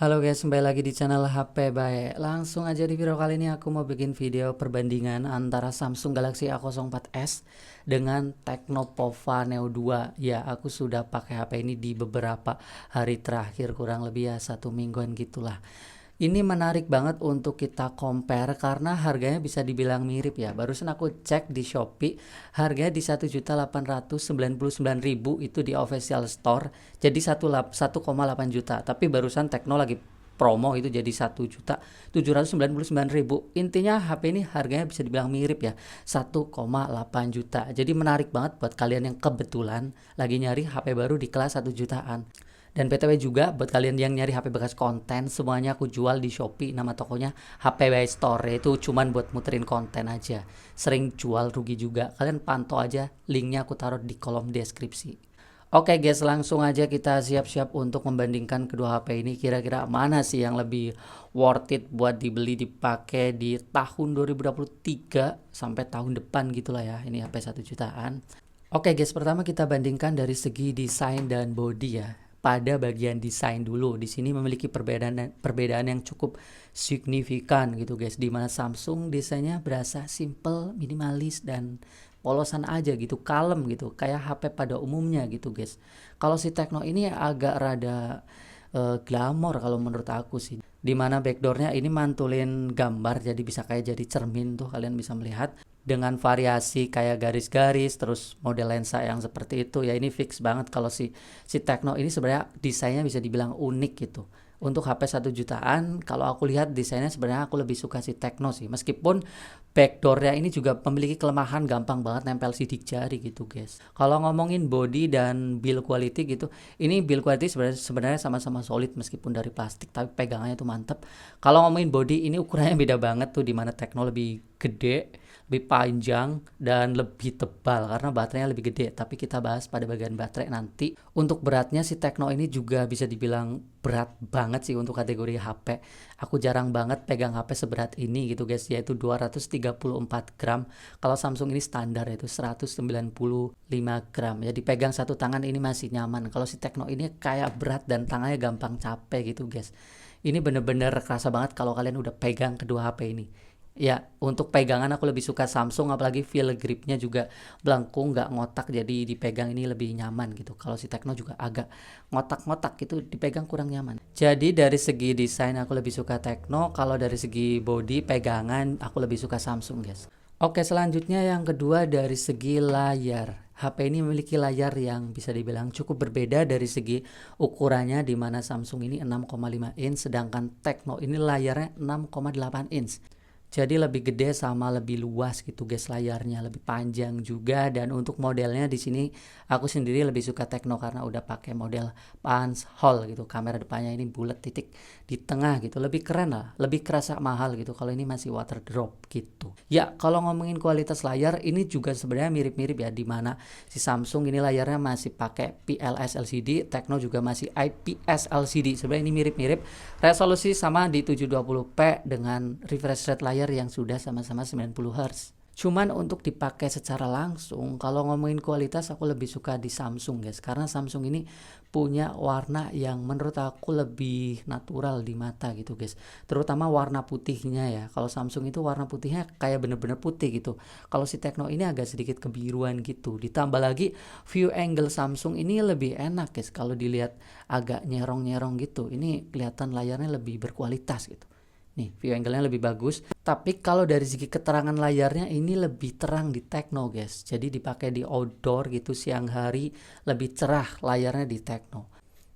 Halo guys, kembali lagi di channel HP Baik. Langsung aja di video kali ini aku mau bikin video perbandingan antara Samsung Galaxy A04s dengan Tecno Pova Neo 2. Ya, aku sudah pakai HP ini di beberapa hari terakhir, kurang lebih ya 1 mingguan gitulah. Ini menarik banget untuk kita compare karena harganya bisa dibilang mirip ya. Barusan aku cek di Shopee, harganya di 1.899.000 itu di official store. Jadi 1,8 juta. Tapi barusan Tecno lagi promo itu jadi 1.799.000. Intinya HP ini harganya bisa dibilang mirip ya, 1,8 juta. Jadi menarik banget buat kalian yang kebetulan lagi nyari HP baru di kelas 1 jutaan. Dan BTW juga buat kalian yang nyari HP bekas konten, semuanya aku jual di Shopee. Nama tokonya HP by Store, itu cuman buat muterin konten aja. Sering jual rugi juga. Kalian pantau aja, linknya aku taruh di kolom deskripsi. Oke guys, langsung aja kita siap-siap untuk membandingkan kedua HP ini. Kira-kira mana sih yang lebih worth it buat dibeli, dipakai di tahun 2023 sampai tahun depan gitulah ya. Ini HP 1 jutaan. Oke guys, pertama kita bandingkan dari segi desain dan body ya. Pada bagian desain dulu, di sini memiliki perbedaan yang cukup signifikan gitu guys. Di mana Samsung desainnya berasa simple, minimalis dan polosan aja gitu, kalem gitu, kayak HP pada umumnya gitu guys. Kalau si Tecno ini agak rada glamor kalau menurut aku sih. Dimana backdoornya ini mantulin gambar, jadi bisa kayak jadi cermin tuh, kalian bisa melihat dengan variasi kayak garis-garis, terus model lensa yang seperti itu ya. Ini fix banget kalau si Tecno ini sebenarnya desainnya bisa dibilang unik gitu. Untuk HP 1 jutaan, kalau aku lihat desainnya sebenarnya aku lebih suka si Tecno sih. Meskipun backdoornya ini juga memiliki kelemahan, gampang banget nempel sidik jari gitu guys. Kalau ngomongin body dan build quality gitu, ini build quality sebenarnya sama-sama solid meskipun dari plastik, tapi pegangannya tuh mantep. Kalau ngomongin body, ini ukurannya beda banget tuh, dimana Tecno lebih gede, lebih panjang dan lebih tebal karena baterainya lebih gede. Tapi kita bahas pada bagian baterai nanti. Untuk beratnya si Tecno ini juga bisa dibilang berat banget sih untuk kategori HP. Aku jarang banget pegang HP seberat ini gitu guys, yaitu 234 gram. Kalau Samsung ini standar yaitu 195 gram. Jadi pegang satu tangan ini masih nyaman. Kalau si Tecno ini kayak berat dan tangannya gampang capek gitu guys. Ini bener-bener kerasa banget kalau kalian udah pegang kedua HP ini. Ya, untuk pegangan aku lebih suka Samsung, apalagi feel gripnya juga belangkung, nggak ngotak, jadi dipegang ini lebih nyaman gitu. Kalau si Tecno juga agak ngotak-ngotak gitu, dipegang kurang nyaman. Jadi dari segi desain aku lebih suka Tecno, kalau dari segi body pegangan aku lebih suka Samsung guys. Oke, selanjutnya yang kedua dari segi layar. HP ini memiliki layar yang bisa dibilang cukup berbeda dari segi ukurannya, di mana Samsung ini 6,5 inch sedangkan Tecno ini layarnya 6,8 inch. Jadi lebih gede sama lebih luas gitu guys, layarnya lebih panjang juga. Dan untuk modelnya di sini aku sendiri lebih suka Tecno karena udah pakai model Punch Hole gitu. Kamera depannya ini bulat titik di tengah gitu. Lebih keren lah, lebih kerasa mahal gitu. Kalau ini masih water drop gitu. Ya, kalau ngomongin kualitas layar ini juga sebenarnya mirip-mirip ya, di mana si Samsung ini layarnya masih pakai PLS LCD, Tecno juga masih IPS LCD. Sebenarnya ini mirip-mirip. Resolusi sama di 720p dengan refresh rate layar yang sudah sama-sama 90 Hz. Cuman untuk dipakai secara langsung, kalau ngomongin kualitas aku lebih suka di Samsung guys, karena Samsung ini punya warna yang menurut aku lebih natural di mata gitu guys, terutama warna putihnya ya. Kalau Samsung itu warna putihnya kayak bener-bener putih gitu, kalau si Tecno ini agak sedikit kebiruan gitu. Ditambah lagi view angle Samsung ini lebih enak guys, kalau dilihat agak nyerong-nyerong gitu, ini kelihatan layarnya lebih berkualitas gitu. Nih, view angle-nya lebih bagus. Tapi kalau dari segi keterangan layarnya ini lebih terang di Tecno guys. Jadi dipakai di outdoor gitu siang hari lebih cerah layarnya di Tecno.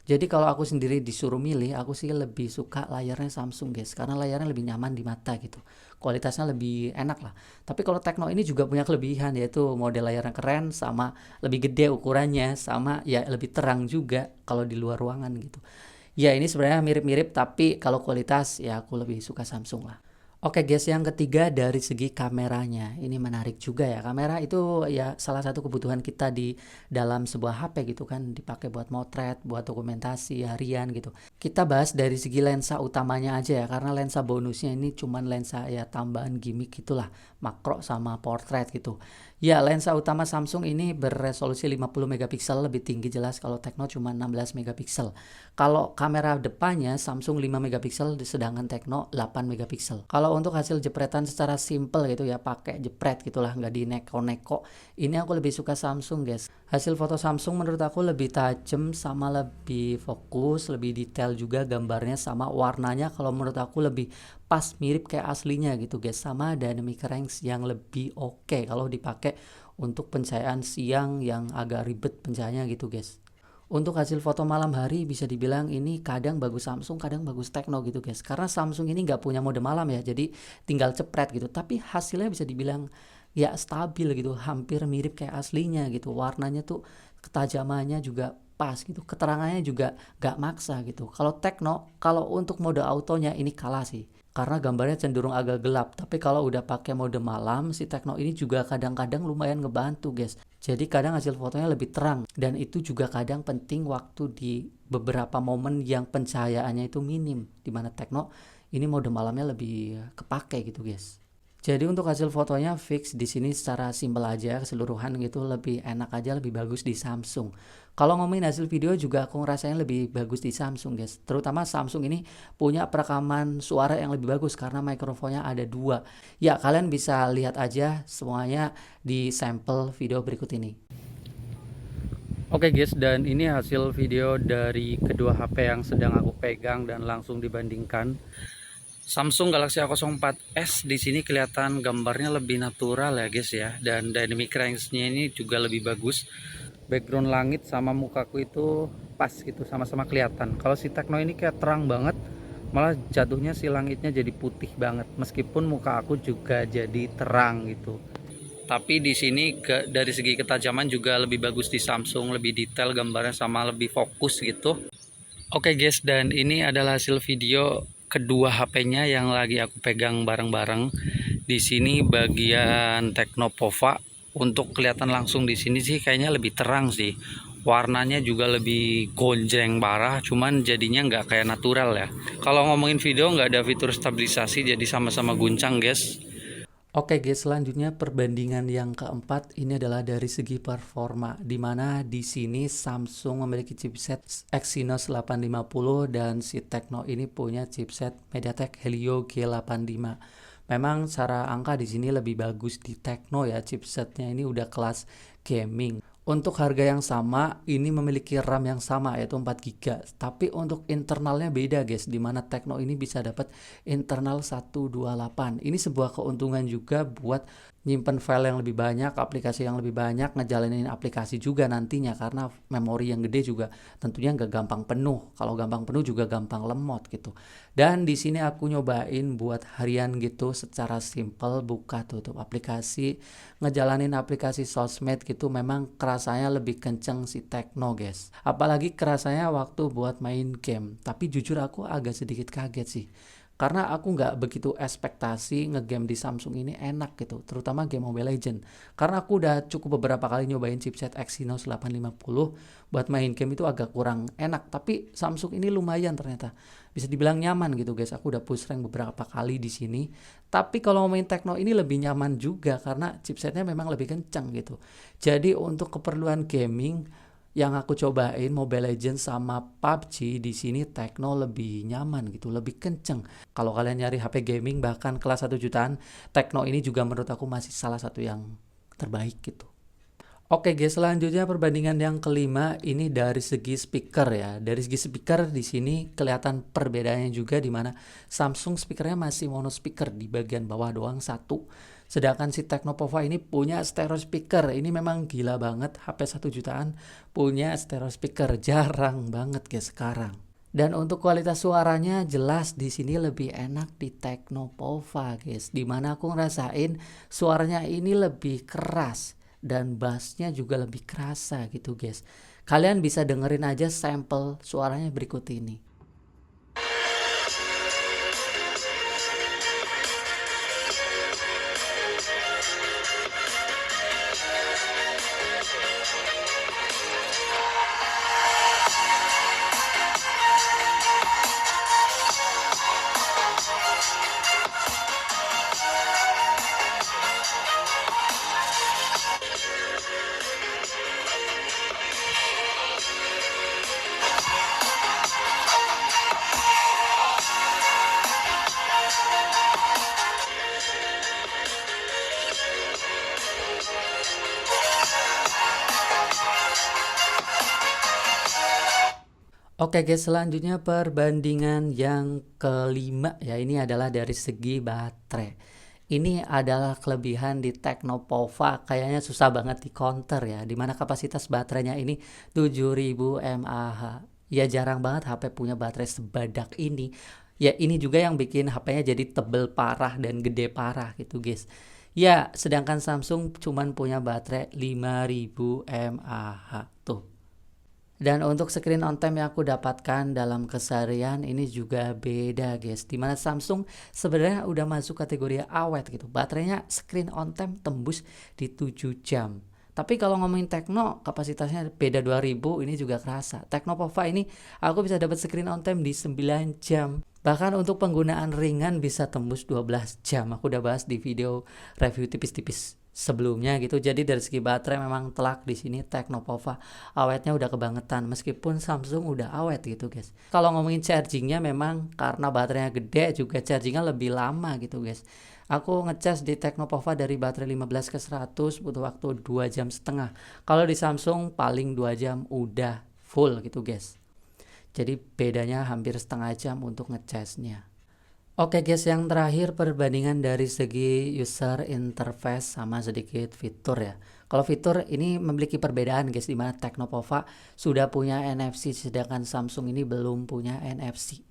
Jadi kalau aku sendiri disuruh milih, aku sih lebih suka layarnya Samsung guys, karena layarnya lebih nyaman di mata gitu. Kualitasnya lebih enak lah. Tapi kalau Tecno ini juga punya kelebihan, yaitu model layarnya keren, sama lebih gede ukurannya, sama ya lebih terang juga kalau di luar ruangan gitu. Ya, ini sebenarnya mirip-mirip, tapi kalau kualitas ya aku lebih suka Samsung lah. Oke guys, yang ketiga dari segi kameranya. Ini menarik juga ya. Kamera itu ya salah satu kebutuhan kita di dalam sebuah HP gitu kan. Dipakai buat motret, buat dokumentasi harian gitu. Kita bahas dari segi lensa utamanya aja ya. Karena lensa bonusnya ini cuman lensa ya tambahan gimmick gitulah. Makro sama portrait gitu. Ya, lensa utama Samsung ini beresolusi 50 megapiksel, lebih tinggi jelas. Kalau Tecno cuma 16 megapiksel. Kalau kamera depannya Samsung 5 megapiksel, sedangkan Tecno 8 megapiksel. Kalau untuk hasil jepretan secara simple gitu ya, pakai jepret gitulah, nggak di neko-neko. Ini aku lebih suka Samsung, guys. Hasil foto Samsung menurut aku lebih tajam, sama lebih fokus, lebih detail juga gambarnya, sama warnanya kalau menurut aku lebih pas, mirip kayak aslinya gitu, guys. Sama dynamic range yang lebih oke kalau dipakai untuk pencahayaan siang yang agak ribet pencahayaannya gitu, guys. Untuk hasil foto malam hari bisa dibilang ini kadang bagus Samsung, kadang bagus Tecno gitu, guys. Karena Samsung ini nggak punya mode malam ya, jadi tinggal cepret gitu. Tapi hasilnya bisa dibilang ya stabil gitu, hampir mirip kayak aslinya gitu. Warnanya tuh ketajamannya juga pas gitu, keterangannya juga nggak maksa gitu. Kalau Tecno, kalau untuk mode autonya ini kalah sih, karena gambarnya cenderung agak gelap. Tapi kalau udah pakai mode malam, si Tecno ini juga kadang-kadang lumayan ngebantu, guys. Jadi kadang hasil fotonya lebih terang, dan itu juga kadang penting waktu di beberapa momen yang pencahayaannya itu minim, dimana Tecno ini mode malamnya lebih kepake gitu, guys. Jadi untuk hasil fotonya fix di sini secara simpel aja, keseluruhan gitu lebih enak aja, lebih bagus di Samsung. Kalau ngomongin hasil video juga aku ngerasain lebih bagus di Samsung, guys. Terutama Samsung ini punya perekaman suara yang lebih bagus karena mikrofonnya ada dua. Ya, kalian bisa lihat aja semuanya di sampel video berikut ini. Oke guys, dan ini hasil video dari kedua HP yang sedang aku pegang dan langsung dibandingkan. Samsung Galaxy A04s di sini kelihatan gambarnya lebih natural ya guys ya, dan dynamic range-nya ini juga lebih bagus. Background langit sama mukaku itu pas gitu, sama-sama kelihatan. Kalau si Tecno ini kayak terang banget, malah jatuhnya si langitnya jadi putih banget, meskipun muka aku juga jadi terang gitu. Tapi di sini dari segi ketajaman juga lebih bagus di Samsung, lebih detail gambarnya sama lebih fokus gitu. Oke guys, dan ini adalah hasil video kedua HP-nya yang lagi aku pegang bareng-bareng. Di sini bagian Tecnopova, untuk kelihatan langsung di sini sih kayaknya lebih terang sih. Warnanya juga lebih gonjreng parah, cuman jadinya nggak kayak natural ya. Kalau ngomongin video nggak ada fitur stabilisasi, jadi sama-sama guncang guys. Oke guys, selanjutnya perbandingan yang keempat ini adalah dari segi performa, di mana di sini Samsung memiliki chipset Exynos 850 dan si Tecno ini punya chipset MediaTek Helio G85. Memang secara angka di sini lebih bagus di Tecno ya, chipsetnya ini udah kelas gaming. Untuk harga yang sama, ini memiliki RAM yang sama yaitu 4 GB. Tapi untuk internalnya beda guys, dimana Tecno ini bisa dapat internal 128. Ini sebuah keuntungan juga buat nyimpen file yang lebih banyak, aplikasi yang lebih banyak, ngejalanin aplikasi juga nantinya, karena memori yang gede juga tentunya nggak gampang penuh. Kalau gampang penuh juga gampang lemot gitu. Dan di sini aku nyobain buat harian gitu secara simple, buka tutup aplikasi, ngejalanin aplikasi sosmed gitu, memang kerasanya lebih kenceng si Tecno guys. Apalagi kerasanya waktu buat main game. Tapi jujur aku agak sedikit kaget sih, karena aku nggak begitu ekspektasi ngegame di Samsung ini enak gitu, terutama game Mobile Legend. Karena aku udah cukup beberapa kali nyobain chipset Exynos 850, buat main game itu agak kurang enak. Tapi Samsung ini lumayan ternyata, bisa dibilang nyaman gitu guys. Aku udah push rank beberapa kali di sini. Tapi kalau main Tecno ini lebih nyaman juga karena chipsetnya memang lebih kencang gitu. Jadi untuk keperluan gaming yang aku cobain Mobile Legends sama PUBG, di sini Tecno lebih nyaman gitu, lebih kenceng. Kalau kalian nyari HP gaming bahkan kelas 1 jutaan, Tecno ini juga menurut aku masih salah satu yang terbaik gitu. Oke guys, selanjutnya perbandingan yang kelima ini dari segi speaker ya. Dari segi speaker di sini kelihatan perbedaannya juga, di mana Samsung speakernya masih mono speaker di bagian bawah doang satu. Sedangkan si Tecnopova ini punya stereo speaker. Ini memang gila banget, HP 1 jutaan punya stereo speaker. Jarang banget guys sekarang. Dan untuk kualitas suaranya jelas di sini lebih enak di Tecnopova guys. Dimana aku ngerasain suaranya ini lebih keras dan bassnya juga lebih kerasa gitu guys. Kalian bisa dengerin aja sampel suaranya berikut ini. Oke guys, selanjutnya perbandingan yang kelima ya, ini adalah dari segi baterai. Ini adalah kelebihan di Teknopova, kayaknya susah banget di counter ya, dimana kapasitas baterainya ini 7000 mAh. Ya jarang banget HP punya baterai sebadak ini. Ya ini juga yang bikin HP-nya jadi tebel parah dan gede parah gitu guys. Ya, sedangkan Samsung cuman punya baterai 5000 mAh tuh. Dan untuk screen on time yang aku dapatkan dalam keseharian ini juga beda guys. Dimana Samsung sebenarnya udah masuk kategori awet gitu. Baterainya screen on time tembus di 7 jam. Tapi kalau ngomongin Tecno kapasitasnya beda 2000, ini juga kerasa. Teknopova ini aku bisa dapat screen on time di 9 jam. Bahkan untuk penggunaan ringan bisa tembus 12 jam. Aku udah bahas di video review tipis-tipis sebelumnya gitu. Jadi dari segi baterai memang telak di sini Teknopova awetnya udah kebangetan, meskipun Samsung udah awet gitu guys. Kalau ngomongin chargingnya memang karena baterainya gede juga chargingnya lebih lama gitu guys. Aku ngecas di Teknopova dari baterai 15 ke 100 butuh waktu 2 jam setengah. Kalau di Samsung paling 2 jam udah full gitu guys. Jadi bedanya hampir setengah jam untuk ngecasnya. Oke guys, yang terakhir perbandingan dari segi user interface sama sedikit fitur ya. Kalau fitur ini memiliki perbedaan guys, dimana Teknopova sudah punya NFC sedangkan Samsung ini belum punya NFC.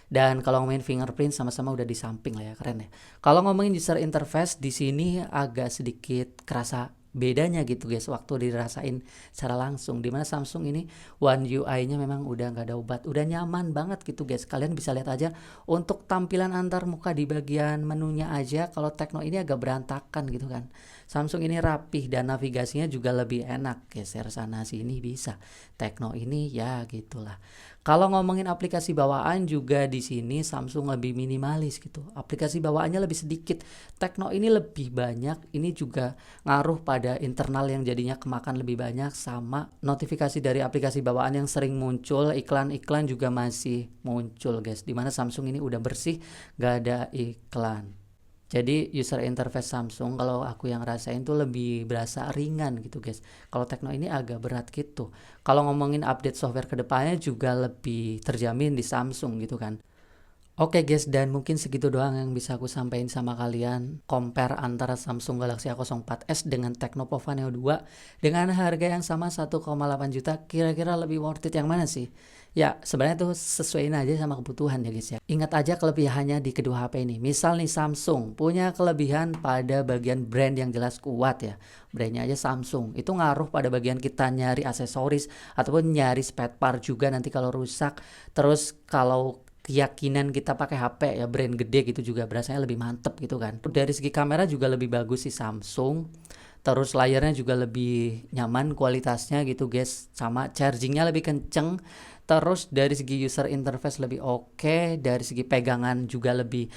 Dan kalau ngomongin fingerprint sama-sama udah di samping lah ya, keren ya. Kalau ngomongin user interface di sini agak sedikit kerasa bedanya gitu guys waktu dirasain secara langsung, dimana Samsung ini One UI-nya memang udah nggak ada obat, udah nyaman banget gitu guys. Kalian bisa lihat aja untuk tampilan antar muka di bagian menunya aja, kalau Tecno ini agak berantakan gitu kan. Samsung ini rapih dan navigasinya juga lebih enak, geser sana sini bisa. Tecno ini ya gitulah. Kalau ngomongin aplikasi bawaan juga di sini Samsung lebih minimalis gitu. Aplikasi bawaannya lebih sedikit. Tecno ini lebih banyak. Ini juga ngaruh pada internal yang jadinya kemakan lebih banyak, sama notifikasi dari aplikasi bawaan yang sering muncul, iklan-iklan juga masih muncul guys. Dimana Samsung ini udah bersih, gak ada iklan. Jadi user interface Samsung kalau aku yang rasain tuh lebih berasa ringan gitu guys. Kalau Tecno ini agak berat gitu. Kalau ngomongin update software kedepannya juga lebih terjamin di Samsung gitu kan. Oke guys, dan mungkin segitu doang yang bisa aku sampaikan sama kalian. Compare antara Samsung Galaxy A04s dengan Tecnopova Neo 2 dengan harga yang sama 1,8 juta. Kira-kira lebih worth it yang mana sih? Ya sebenarnya tuh sesuaiin aja sama kebutuhan ya guys ya. Ingat aja kelebihannya di kedua HP ini. Misal nih Samsung punya kelebihan pada bagian brand yang jelas kuat ya. Brandnya aja Samsung. Itu ngaruh pada bagian kita nyari aksesoris ataupun nyari spare part juga nanti kalau rusak. Terus kalau keyakinan kita pakai HP ya brand gede gitu juga berasanya lebih mantep gitu kan. Dari segi kamera juga lebih bagus sih Samsung. Terus layarnya juga lebih nyaman kualitasnya gitu guys. Sama chargingnya lebih kenceng. Terus dari segi user interface lebih oke, dari segi pegangan juga lebih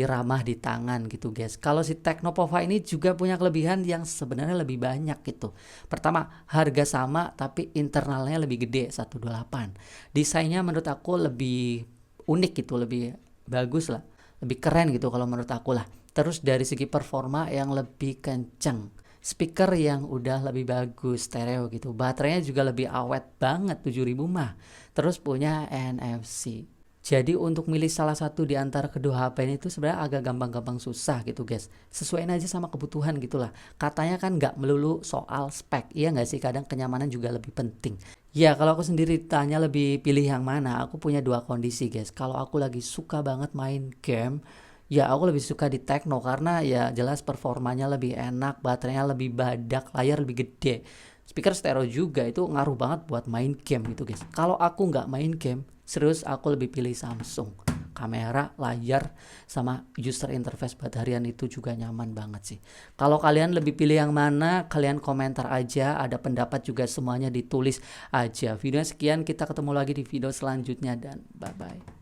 ramah di tangan gitu guys. Kalau si Teknopova ini juga punya kelebihan yang sebenarnya lebih banyak gitu. Pertama, harga sama tapi internalnya lebih gede 128. Desainnya menurut aku lebih unik gitu, lebih bagus lah, lebih keren gitu kalau menurut aku lah. Terus dari segi performa yang lebih kenceng, speaker yang udah lebih bagus, stereo gitu, baterainya juga lebih awet banget 7000 mah. Terus punya NFC. Jadi untuk milih salah satu di antara kedua HP ini tuh sebenarnya agak gampang-gampang susah gitu guys. Sesuaiin aja sama kebutuhan gitulah. Katanya kan nggak melulu soal spek, iya nggak sih? Kadang kenyamanan juga lebih penting. Ya kalau aku sendiri tanya lebih pilih yang mana, aku punya dua kondisi guys. Kalau aku lagi suka banget main game, ya aku lebih suka di Tecno karena ya jelas performanya lebih enak, baterainya lebih badak, layar lebih gede. Speaker stereo juga itu ngaruh banget buat main game gitu guys. Kalau aku nggak main game, serius aku lebih pilih Samsung. Kamera, layar, sama user interface buat harian itu juga nyaman banget sih. Kalau kalian lebih pilih yang mana, kalian komentar aja. Ada pendapat juga semuanya ditulis aja. Videonya sekian, kita ketemu lagi di video selanjutnya dan bye-bye.